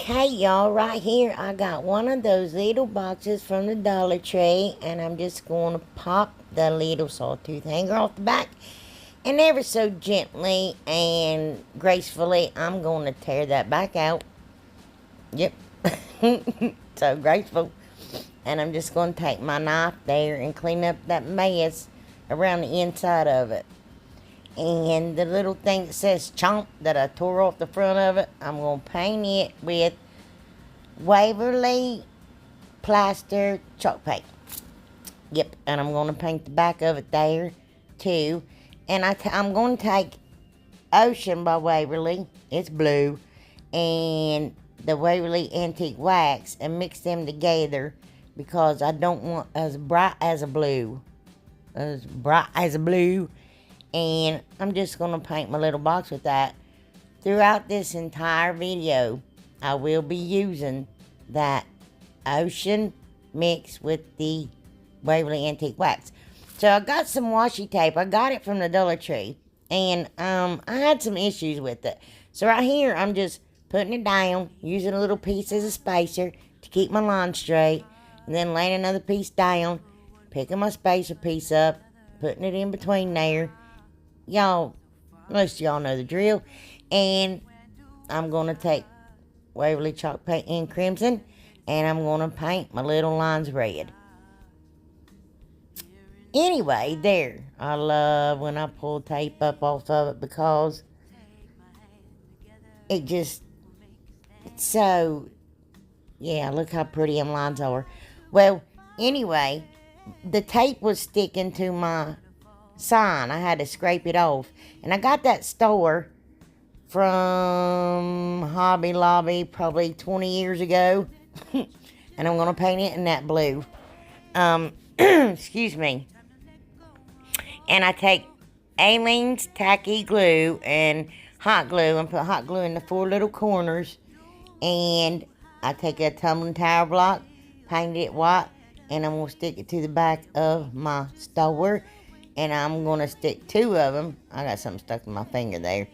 Okay, y'all, right here, I got one of those little boxes from the Dollar Tree, and I'm just going to pop the little sawtooth hanger off the back, and ever so gently and gracefully, I'm going to tear that back out. Yep, so graceful. And I'm just going to take my knife there and clean up that mess around the inside of it. And the little thing that says chomp that I tore off the front of it, I'm going to paint it with Waverly plaster chalk paint. Yep, and I'm going to paint the back of it there too. And I'm going to take Ocean by Waverly, it's blue, and the Waverly Antique Wax and mix them together because I don't want as bright as a blue. And I'm just going to paint my little box with that. Throughout this entire video, I will be using that Ocean mix with the Waverly Antique Wax. So I got some washi tape. I got it from the Dollar Tree. And I had some issues with it. So right here, I'm just putting it down, using a little piece as a spacer to keep my line straight. And then laying another piece down, picking my spacer piece up, putting it in between there. Y'all, most of y'all know the drill. And I'm going to take Waverly chalk paint in crimson, and I'm going to paint my little lines red. Anyway, there. I love when I pull tape up off of it because it's so, yeah, look how pretty them lines are. Well, anyway, the tape was sticking to my sign. I had to scrape it off. And I got that store from Hobby Lobby probably 20 years ago. And I'm going to paint it in that blue. Excuse me. And I take Aleene's tacky glue and hot glue and put hot glue in the 4 little corners. And I take a tumbling tower block, paint it white, and I'm going to stick it to the back of my store. And I'm going to stick 2 of them. I got something stuck in my finger there.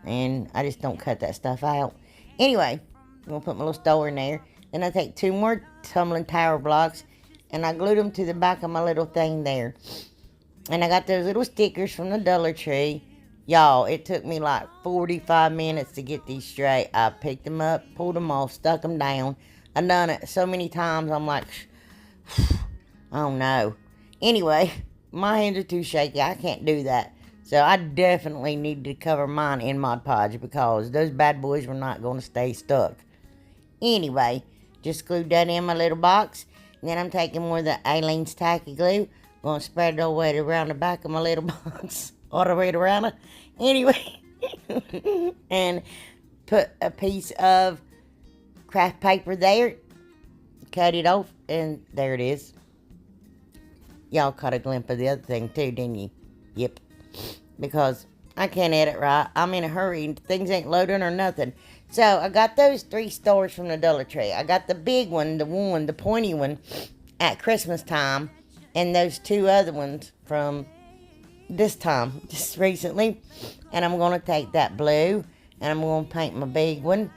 And I just don't cut that stuff out. Anyway, I'm going to put my little store in there. Then I take 2 more tumbling tower blocks. And I glued them to the back of my little thing there. And I got those little stickers from the Dollar Tree. Y'all, it took me like 45 minutes to get these straight. I picked them up, pulled them off, stuck them down. I've done it so many times, I'm like, oh no. Anyway, my hands are too shaky. I can't do that. So I definitely need to cover mine in Mod Podge because those bad boys were not going to stay stuck. Anyway, just glued that in my little box. And then I'm taking more of the Aleene's tacky glue. Going to spread it all the way around the back of my little box. All the way around it. Anyway. And put a piece of craft paper there. Cut it off. And there it is. Y'all caught a glimpse of the other thing too, didn't you? Yep. Because I can't edit right. I'm in a hurry. Things ain't loading or nothing. So I got those 3 stores from the Dollar Tree. I got the big one, the pointy one at Christmas time. And those 2 other ones from this time, just recently. And I'm going to take that blue and I'm going to paint my big one.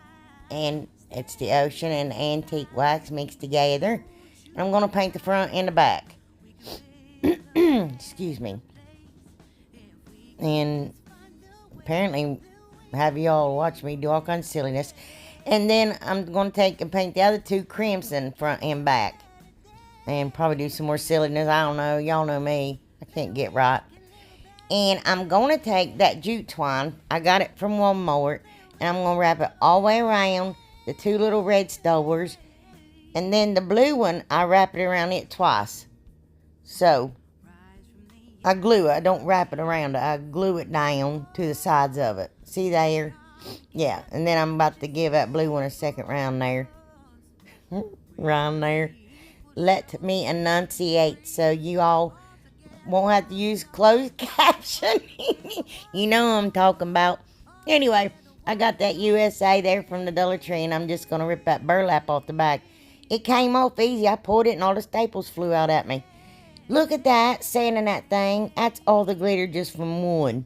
And it's the Ocean and Antique Wax mixed together. And I'm going to paint the front and the back. Excuse me. And apparently have y'all watch me do all kinds of silliness. And then I'm going to take and paint the other 2 crimson front and back. And probably do some more silliness. I don't know. Y'all know me. I can't get right. And I'm going to take that jute twine. I got it from Walmart. And I'm going to wrap it all the way around the 2 little red stores. And then the blue one, I wrap it around it twice. So, I glue it. I don't wrap it around it. I glue it down to the sides of it. See there? Yeah. And then I'm about to give that blue one a second round there. Round there. Let me enunciate so you all won't have to use closed caption. You know what I'm talking about. Anyway, I got that USA there from the Dollar Tree, and I'm just going to rip that burlap off the back. It came off easy. I pulled it, and all the staples flew out at me. Look at that, sanding that thing. That's all the glitter just from one.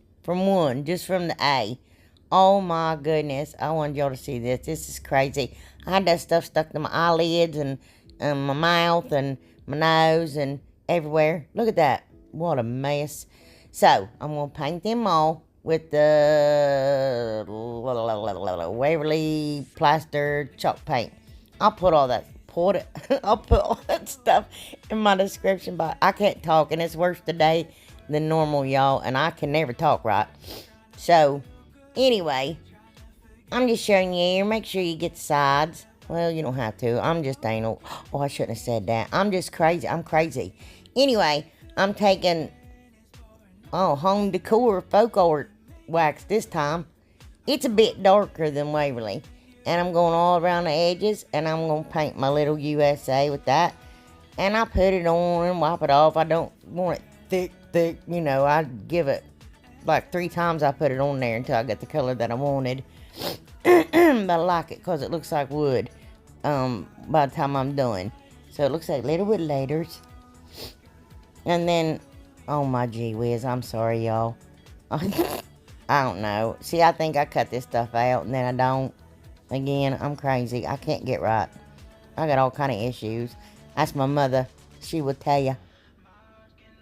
Just from the A. Oh my goodness. I wanted y'all to see this. This is crazy. I had that stuff stuck to my eyelids and my mouth and my nose and everywhere. Look at that. What a mess. So, I'm going to paint them all with the Waverly Plaster Chalk Paint. I'll put all that. I'll put all that stuff in my description box. I can't talk, and it's worse today than normal, y'all, and I can never talk right. So, anyway, I'm just showing you here. Make sure you get the sides. Well, you don't have to. I'm just anal. Oh, I shouldn't have said that. I'm just crazy. I'm crazy. Anyway, I'm taking, Home Decor Folk Art wax this time. It's a bit darker than Waverly. And I'm going all around the edges. And I'm going to paint my little USA with that. And I put it on and wipe it off. I don't want it thick. You know, I give it like 3 times I put it on there until I get the color that I wanted. But I like it because it looks like wood by the time I'm done. So it looks like little wood laders. And then, oh my gee whiz, I'm sorry, y'all. I don't know. See, I think I cut this stuff out and then I don't. Again, I'm crazy. I can't get right. I got all kind of issues. Ask my mother. She would tell you.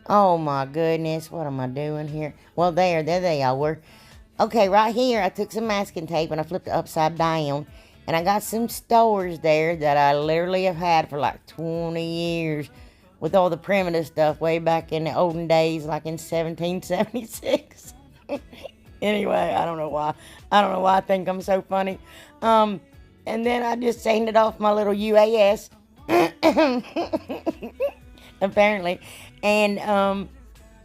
Oh my goodness, what am I doing here? Well, there they all were. Okay, right here, I took some masking tape and I flipped it upside down. And I got some stores there that I literally have had for like 20 years. With all the primitive stuff way back in the olden days, like in 1776. Anyway, I don't know why. I think I'm so funny. And then I just sanded off my little UAS. Apparently. And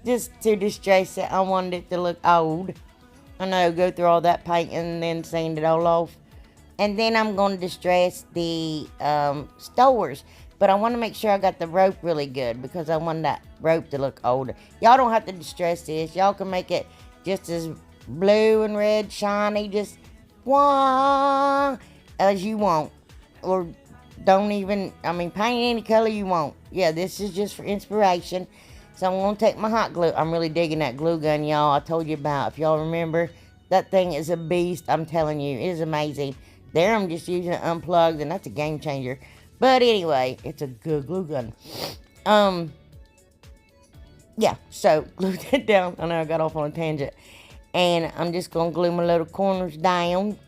just to distress it, I wanted it to look old. I know, go through all that paint and then sand it all off. And then I'm going to distress the stores. But I want to make sure I got the rope really good because I want that rope to look older. Y'all don't have to distress this. Y'all can make it just as blue and red, shiny, just wah, as you want. Or don't even, paint any color you want. Yeah, this is just for inspiration. So I'm going to take my hot glue. I'm really digging that glue gun, y'all. I told you about. If y'all remember, that thing is a beast. I'm telling you, it is amazing. There I'm just using it unplugged, and that's a game changer. But anyway, it's a good glue gun. Yeah, so glue that down. I know I got off on a tangent. And I'm just going to glue my little corners down.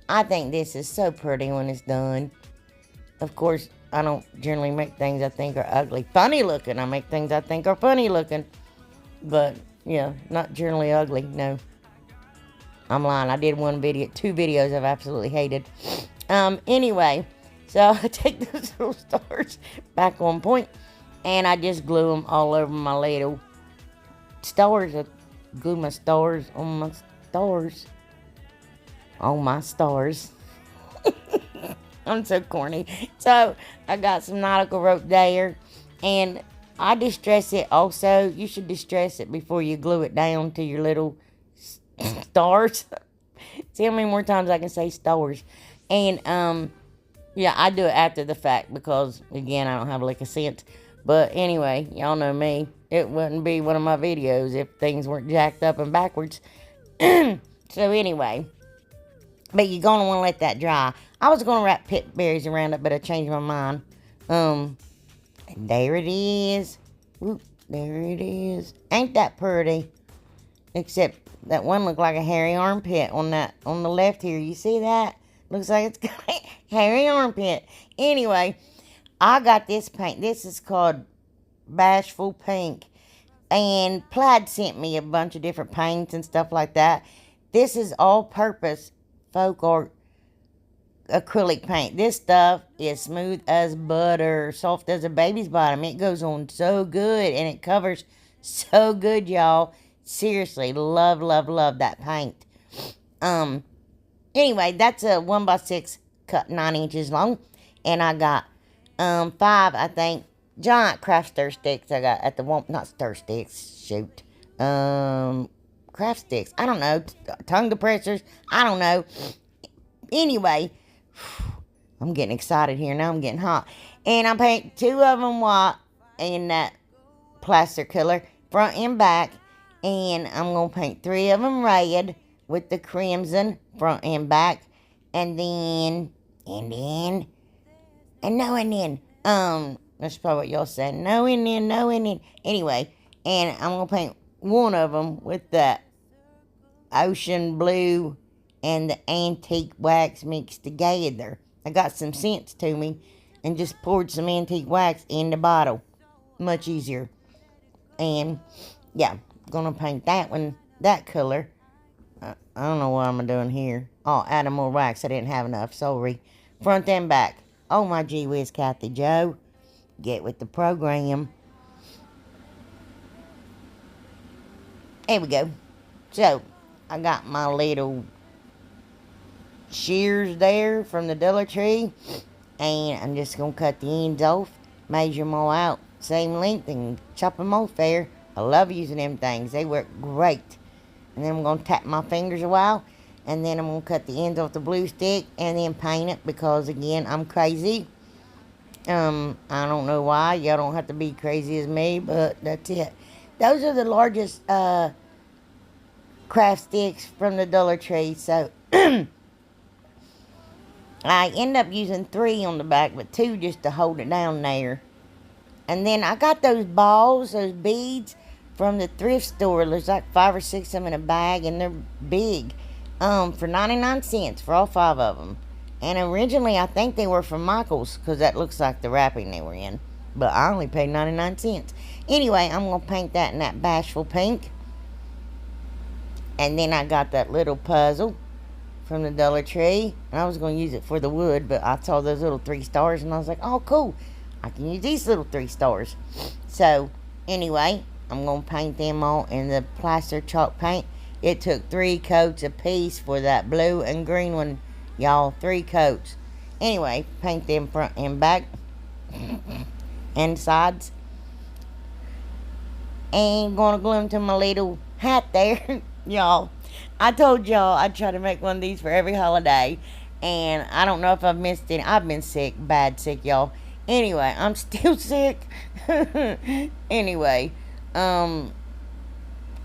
I think this is so pretty when it's done. Of course, I don't generally make things I think are ugly. Funny looking. I make things I think are funny looking. But, yeah, not generally ugly, no. I'm lying. I did 2 videos I've absolutely hated. Anyway, so I take those little stars back on point, and I just glue them all over my little stars. I glue my stars on my stars. On my stars. I'm so corny. So, I got some nautical rope there, and I distress it also. You should distress it before you glue it down to your little stars. See how many more times I can say stars. And, yeah, I do it after the fact because, again, I don't have a lick of sense. But anyway, y'all know me. It wouldn't be one of my videos if things weren't jacked up and backwards. So anyway, but you're going to want to let that dry. I was going to wrap pit berries around it, but I changed my mind. And there it is. Whoop, there it is. Ain't that pretty? Except that one looked like a hairy armpit on the left here. You see that? Looks like it's got a hairy armpit. Anyway, I got this paint. This is called Bashful Pink. And Plaid sent me a bunch of different paints and stuff like that. This is all-purpose folk art acrylic paint. This stuff is smooth as butter, soft as a baby's bottom. It goes on so good, and it covers so good, y'all. Seriously, love, love, love that paint. Anyway, that's a 1x6 cut 9 inches long. And I got 5, I think, giant craft stir sticks I got at the one, not stir sticks, shoot. Craft sticks, I don't know, tongue depressors, I don't know. Anyway, I'm getting excited here, now I'm getting hot. And I paint 2 of them white in that plaster color, front and back. And I'm going to paint 3 of them red with the crimson front and back. And then And then, and no, and then, that's probably what y'all said. No, and then, no, and then. Anyway, and I'm going to paint one of them with the ocean blue and the antique wax mixed together. I got some sense to me and just poured some antique wax in the bottle. Much easier. And yeah, gonna paint that one that color. I don't know what I'm doing here. Oh, adding more wax. I didn't have enough. Sorry. Front and back. Oh my gee whiz, Kathy Joe. Get with the program. There we go. So, I got my little shears there from the Dollar Tree. And I'm just going to cut the ends off. Measure them all out. Same length and chop them off there. I love using them things. They work great. And then I'm going to tap my fingers a while. And then I'm going to cut the ends off the blue stick. And then paint it. Because, again, I'm crazy. I don't know why. Y'all don't have to be crazy as me. But that's it. Those are the largest craft sticks from the Dollar Tree. So, I end up using 3 on the back. But 2 just to hold it down there. And then I got those balls, those beads, from the thrift store. There's like 5 or 6 of them in a bag, and they're big. For 99 cents for all 5 of them. And originally, I think they were from Michael's, because that looks like the wrapping they were in. But I only paid 99 cents. Anyway, I'm going to paint that in that bashful pink. And then I got that little puzzle from the Dollar Tree. And I was going to use it for the wood, but I saw those little 3 stars, and I was like, oh, cool. I can use these little 3 stars. So, anyway, I'm going to paint them all in the plaster chalk paint. It took 3 coats a piece for that blue and green one, y'all. 3 coats. Anyway, paint them front and back. And sides. And going to glue them to my little hat there. Y'all, I told y'all I'd try to make one of these for every holiday. And I don't know if I've missed any. I've been sick, bad sick, y'all. Anyway, I'm still sick. Anyway, and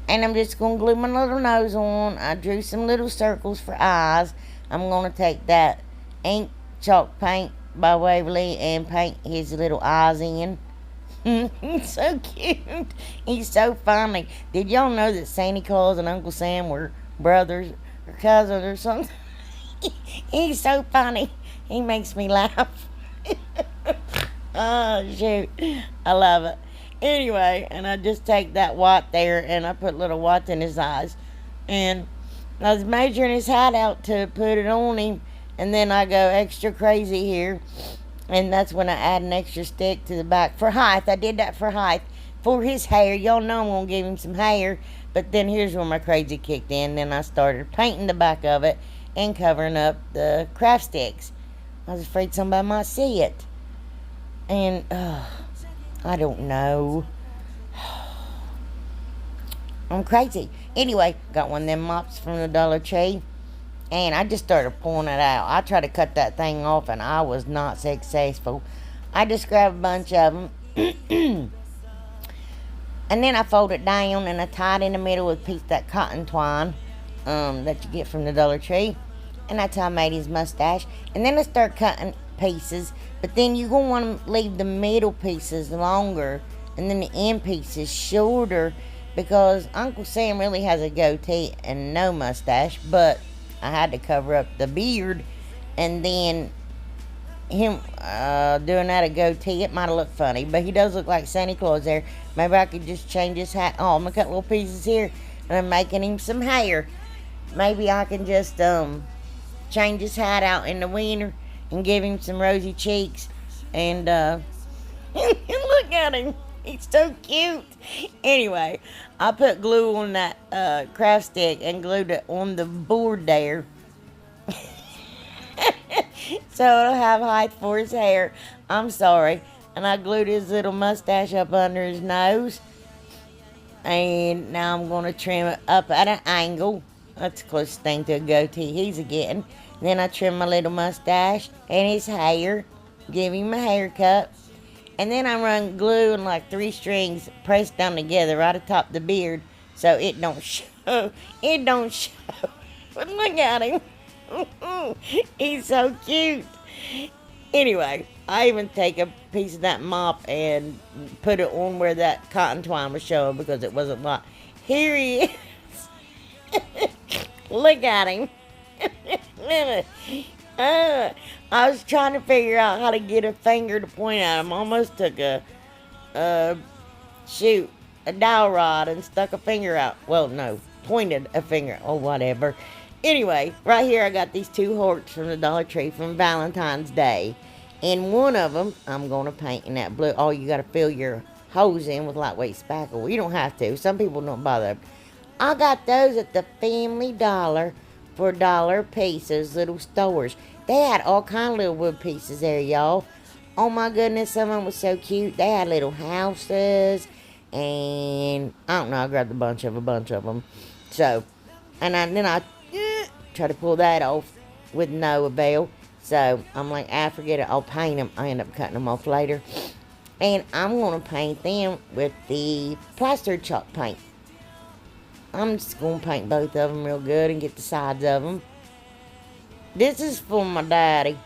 I'm just going to glue my little nose on. I drew some little circles for eyes. I'm going to take that ink chalk paint by Waverly and paint his little eyes in. He's so cute. He's so funny. Did y'all know that Santa Claus and Uncle Sam were brothers or cousins or something? He's so funny. He makes me laugh. Oh, shoot. I love it. Anyway, and I just take that white there and I put little whites in his eyes. And I was measuring his hat out to put it on him. And then I go extra crazy here. And that's when I add an extra stick to the back for height. I did that for height. For his hair. Y'all know I'm going to give him some hair. But then here's where my crazy kicked in. Then I started painting the back of it and covering up the craft sticks. I was afraid somebody might see it. And, I don't know. I'm crazy. Anyway, got one of them mops from the Dollar Tree. And I just started pulling it out. I tried to cut that thing off and I was not successful. I just grabbed a bunch of them. And then I folded it down and I tied it in the middle with a piece of that cotton twine that you get from the Dollar Tree. And that's how I made his mustache. And then I start cutting pieces. But then you're going to want to leave the middle pieces longer. And then the end pieces shorter. Because Uncle Sam really has a goatee and no mustache. But I had to cover up the beard. And then him doing that a goatee, it might have looked funny. But he does look like Santa Claus there. Maybe I could just change his hat. Oh, I'm going to cut little pieces here. And I'm making him some hair. Maybe I can just change his hat out in the winter. And give him some rosy cheeks. And look at him. He's so cute. Anyway, I put glue on that craft stick and glued it on the board there. So it'll have height for his hair. I'm sorry. And I glued his little mustache up under his nose. And now I'm going to trim it up at an angle. That's the closest thing to a goatee he's getting. Then I trim my little mustache and his hair. Give him a haircut. And then I run glue and like 3 strings pressed down together right atop the beard. So it don't show. It don't show. But look at him. He's so cute. Anyway, I even take a piece of that mop and put it on where that cotton twine was showing because it wasn't locked. Here he is. Look at him. I was trying to figure out how to get a finger to point at him. Almost took a shoot, a dowel rod and stuck a finger out. Well, no, pointed a finger. Oh, whatever. Anyway, right here I got these two hearts from the Dollar Tree from Valentine's Day. And one of them I'm going to paint in that blue. Oh, you got to fill your hose in with lightweight spackle. Well, you don't have to. Some people don't bother. I got those at the Family Dollar for $1 pieces, little stores. They had all kind of little wood pieces there, y'all. Oh my goodness, some of them was so cute. They had little houses, and I don't know, I grabbed a bunch of them. So, and then I try to pull that off with no avail. So, I'm like, forget it, I'll paint them. I end up cutting them off later. And I'm going to paint them with the plaster chalk paint. I'm just going to paint both of them real good and get the sides of them. This is for my daddy.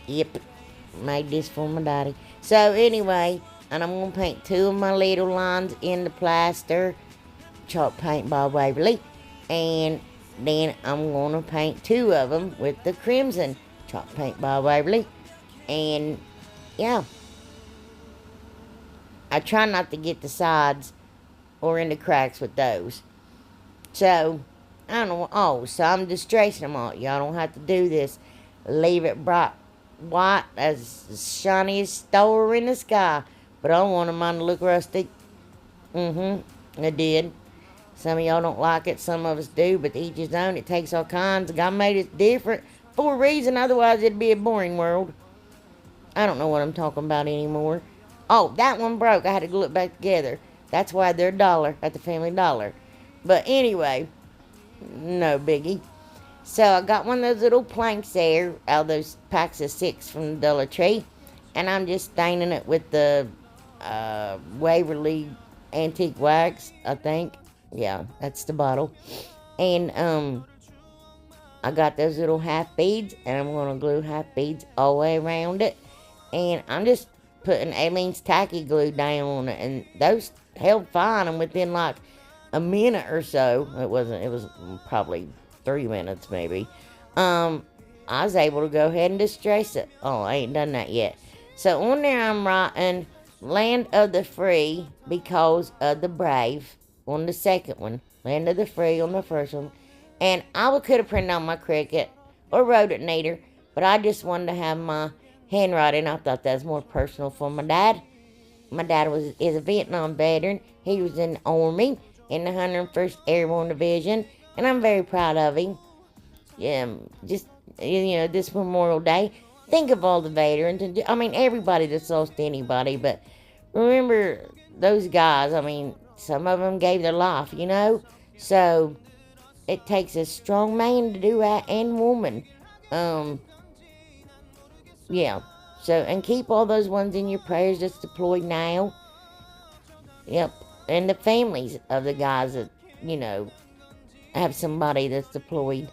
Yep, made this for my daddy. So anyway, and I'm going to paint two of my little lines in the plaster chalk paint by Waverly. And then I'm going to paint two of them with the crimson chalk paint by Waverly. And yeah, I try not to get the sides or in the cracks with those. So, I don't know. Oh, so I'm distressing them all. Y'all don't have to do this. Leave it bright white as shiny as star in the sky. But I don't want them on to look rustic. I did. Some of y'all don't like it. Some of us do. But each his own. It takes all kinds. God made it different for a reason. Otherwise, it'd be a boring world. I don't know what I'm talking about anymore. Oh, that one broke. I had to glue it back together. That's why they're $1 at the Family Dollar. But anyway, no biggie. So I got one of those little planks there out of those packs of 6 from the Dollar Tree. And I'm just staining it with the Waverly Antique Wax, I think. Yeah, that's the bottle. And I got those little half beads. And I'm going to glue half beads all the way around it. And I'm just putting Aileen's tacky glue down on it. And those held fine. And within like a minute or so, it was probably 3 minutes maybe, I was able to go ahead and distress it. Oh, I ain't done that yet. So on there I'm writing Land of the Free because of the Brave on the second one, Land of the Free on the first one, and I could have printed on my Cricut or wrote it neater, but I just wanted to have my handwriting. I thought that was more personal for my dad. My dad is a Vietnam veteran. He was in the Army in the 101st Airborne Division, and I'm very proud of him. Yeah, just, this Memorial Day, think of all the veterans, and everybody that's lost anybody, but remember those guys. Some of them gave their life, so it takes a strong man to do that, and woman. Yeah, so, and keep all those ones in your prayers that's deployed now. Yep. And the families of the guys that, have somebody that's deployed.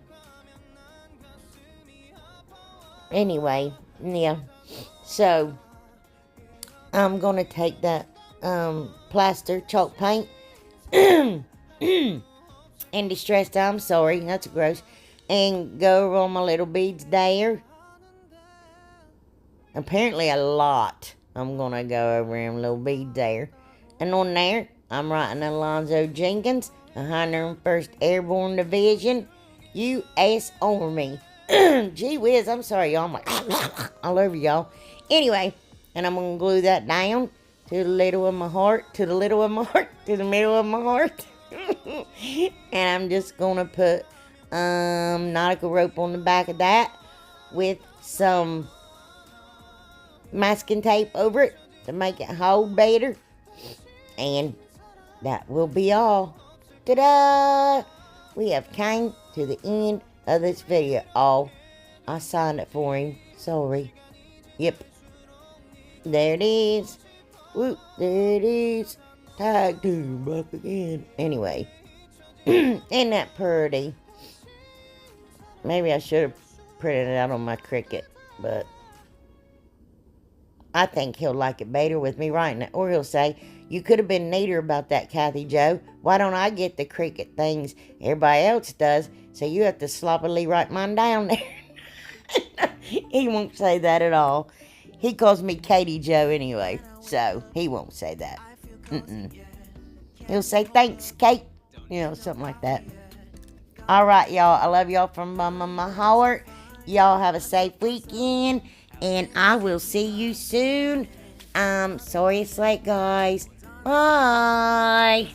Anyway, yeah. So, I'm going to take that plaster chalk paint and distressed, I'm sorry, that's gross, and go over on my little beads there. Apparently a lot. I'm going to go over them little beads there. And on there, I'm writing Alonzo Jenkins, 101st Airborne Division, U.S. Army. Gee whiz, I'm sorry, y'all. I'm like, all over y'all. Anyway, and I'm going to glue that down to the middle of my heart, to the middle of my heart. And I'm just going to put nautical rope on the back of that with some masking tape over it to make it hold better. And that will be all. Ta-da! We have came to the end of this video. Oh, I signed it for him. Sorry. Yep. There it is. Whoop, there it is. Tag team back again. Anyway. Isn't that pretty? Maybe I should have printed it out on my Cricut, but I think he'll like it better with me writing it. Or he'll say, you could have been neater about that, Kathy Joe. Why don't I get the cricket things everybody else does, so you have to sloppily write mine down there? He won't say that at all. He calls me Katie Joe anyway, so he won't say that. Mm-mm. He'll say, thanks, Kate. Something like that. All right, y'all. I love y'all from my heart. Y'all have a safe weekend, and I will see you soon. Sorry it's late, guys. Bye.